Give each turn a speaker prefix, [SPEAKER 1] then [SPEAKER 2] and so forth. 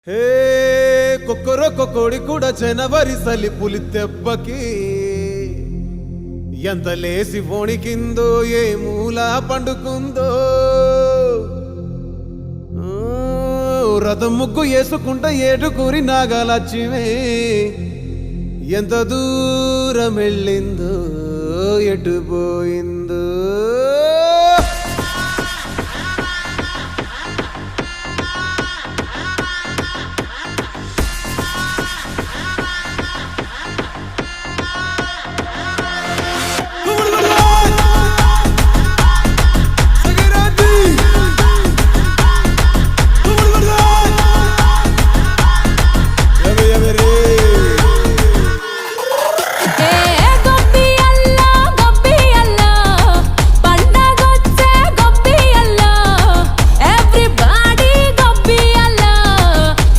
[SPEAKER 1] హే కొక్కరొక్క కోడి కూడా జనవరి సలి పులి దెబ్బకి ఎంత లేసి వణికిందో ఏ మూల పండుకుందో. రథం ముగ్గు వేసుకుంటా ఏటుకూరి నాగలచ్చివే ఎంత దూరం వెళ్ళిందో ఎటు పోయిందో.